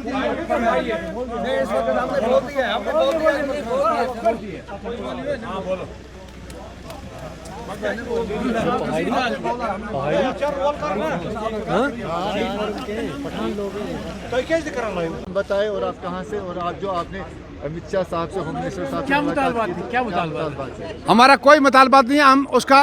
इस वक्त हमने बोल दिया, हमने बोल दिया। हाँ बोलो। बताए और आप कहाँ से, और आप जो आपने अमित शाह साहब से, होम मिनिस्टर साहब से क्या मुतालबात थी? क्या मुतालबात? हमारा कोई मुतालबात नहीं है। हम उसका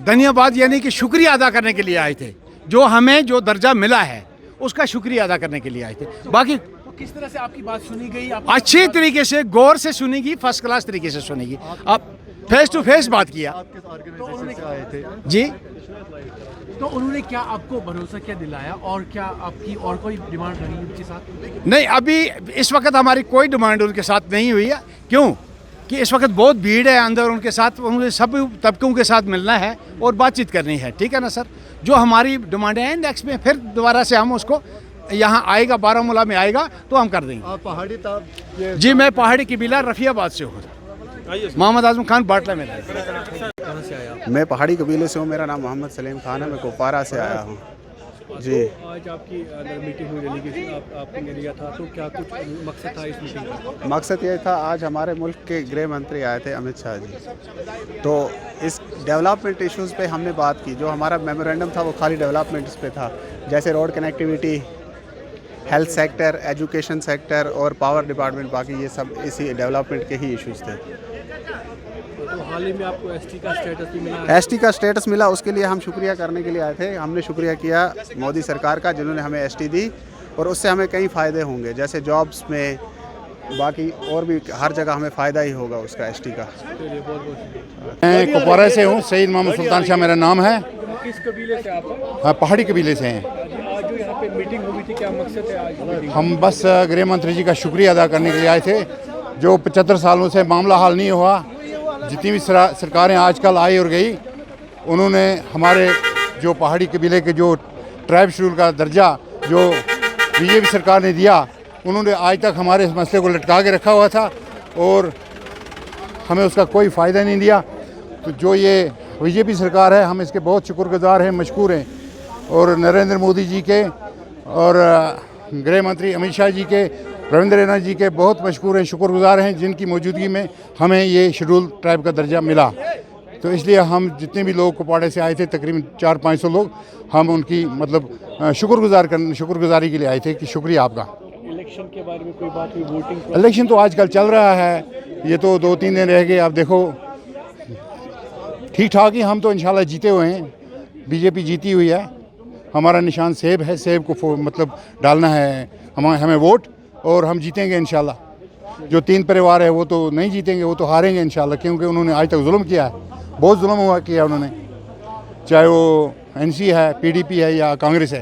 धन्यवाद यानी कि शुक्रिया अदा करने के लिए आए थे। जो हमें जो दर्जा मिला है उसका शुक्रिया अदा करने के लिए आए थे। बाकी तो किस तरह से आपकी बात सुनी गई? अच्छी तरीके से गौर से सुनेगी, फर्स्ट क्लास तरीके से सुनेगी। आप फेस टू फेस बात किया। आप किस ऑर्गेनाइजेशन से आए थे? जी, तो उन्होंने क्या आपको भरोसा क्या दिलाया, और क्या आपकी और कोई डिमांड रही उनके साथ? नहीं, अभी इस वक्त हमारी कोई डिमांड उनके साथ नहीं हुई है। क्यों कि इस वक्त बहुत भीड़ है अंदर, उनके साथ उनके सब तबकों के साथ मिलना है और बातचीत करनी है। ठीक है ना सर? जो हमारी डिमांड है नेक्स्ट में फिर दोबारा से हम उसको यहाँ आएगा, बारामूला में आएगा तो हम कर देंगे। आप पहाड़ी था? जी, मैं पहाड़ी कबीला रफियाबाद से हूँ। मोहम्मद आजम खान बाटला में रहता है। कहाँ से आया? मैं पहाड़ी कबीले से हूँ। मेरा नाम मोहम्मद सलीम खान है। मैं कुपवारा से आया हूँ जी। आज आपकी अगर मीटिंग हुई, डेलीगेशन आपने लिया था, तो क्या कुछ मकसद था इस मीटिंग का? मकसद ये था, आज हमारे मुल्क के गृह मंत्री आए थे अमित शाह जी, तो इस डेवलपमेंट इश्यूज़ पे हमने बात की। जो हमारा मेमोरेंडम था वो खाली डेवलपमेंट्स पे था, जैसे road connectivity, health sector, education sector और पावर डिपार्टमेंट। बाकी ये सब इसी डेवलपमेंट के ही इश्यूज़ थे। तो हाल ही में आपको एसटी का स्टेटस भी मिला? एसटी का स्टेटस मिला, उसके लिए हम शुक्रिया करने के लिए आए थे। हमने शुक्रिया किया मोदी सरकार का जिन्होंने हमें एसटी दी, और उससे हमें कई फ़ायदे होंगे, जैसे जॉब्स में, बाकी और भी हर जगह हमें फ़ायदा ही होगा उसका एसटी का। मैं कुपवारा से हूँ। सईद मोहम्मद सुल्तान शाह मेरा नाम है। किस कबीले से आप हैं? हाँ, पहाड़ी कबीले से हैं। आज जो यहाँ पे मीटिंग हुई थी, क्या मकसद है आज मीटिंग? हम बस गृह मंत्री जी का शुक्रिया अदा करने के लिए आए थे। जो 75 सालों से मामला हल नहीं हुआ, जितनी भी सरकारें आजकल आई और गई, उन्होंने हमारे जो पहाड़ी कबीले के जो ट्राइब शेड्यूल का दर्जा जो बीजेपी सरकार ने दिया, उन्होंने आज तक हमारे इस मसले को लटका के रखा हुआ था और हमें उसका कोई फ़ायदा नहीं दिया। तो जो ये बीजेपी सरकार है, हम इसके बहुत शुक्रगुजार हैं, मशकूर हैं। और नरेंद्र मोदी जी के और गृह मंत्री अमित शाह जी के, रविंद्र रैना जी के बहुत मशकूर हैं, शुक्रगुजार हैं, जिनकी मौजूदगी में हमें ये शेड्यूल ट्राइब का दर्जा मिला। तो इसलिए हम जितने भी लोग कुपवाड़े से आए थे, तकरीबन 400-500 लोग, हम उनकी मतलब शुक्रगुजारी के लिए आए थे कि शुक्रिया आपका। इलेक्शन के बारे में कोई बात हुई? वोटिंग इलेक्शन तो आजकल चल रहा है, ये तो 2-3 दिन रह गए। आप देखो, ठीक ठाक ही हम तो इंशाल्लाह जीते हुए हैं। बीजेपी जीती हुई है। हमारा निशान सेब है, सेब को मतलब डालना है हमें वोट, और हम जीतेंगे इंशाल्लाह। जो 3 परिवार है वो तो नहीं जीतेंगे, वो तो हारेंगे इंशाल्लाह, क्योंकि उन्होंने आज तक जुल्म किया है, बहुत जुल्म किया उन्होंने, चाहे वो एनसी है, पीडीपी है या कांग्रेस है।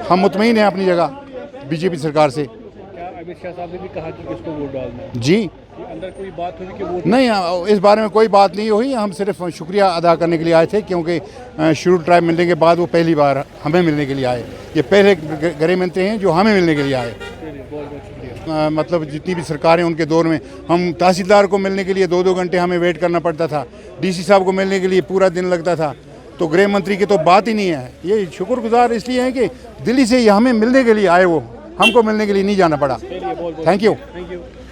हम मुतमईन हैं अपनी जगह बीजेपी सरकार से। क्या अमित शाह साहब ने भी कहा कि किसको वोट डालना है? जी अंदर कोई बात हुई कि वोट नहीं, इस बारे में कोई बात नहीं हुई। हम सिर्फ शुक्रिया अदा करने के लिए आए थे, क्योंकि शेड्यूल ट्राइब मिलने के बाद वो पहली बार हमें मिलने के लिए आए। ये पहले गृह मंत्री हैं जो हमें मिलने के लिए आए। मतलब जितनी भी सरकारें उनके दौर में, हम तहसीलदार को मिलने के लिए 2-2 घंटे हमें वेट करना पड़ता था, डीसी साहब को मिलने के लिए पूरा दिन लगता था। तो गृह मंत्री की तो बात ही नहीं है। ये शुक्रगुजार इसलिए हैं कि दिल्ली से ये हमें मिलने के लिए आए, वो हमको मिलने के लिए नहीं जाना पड़ा। Thank you.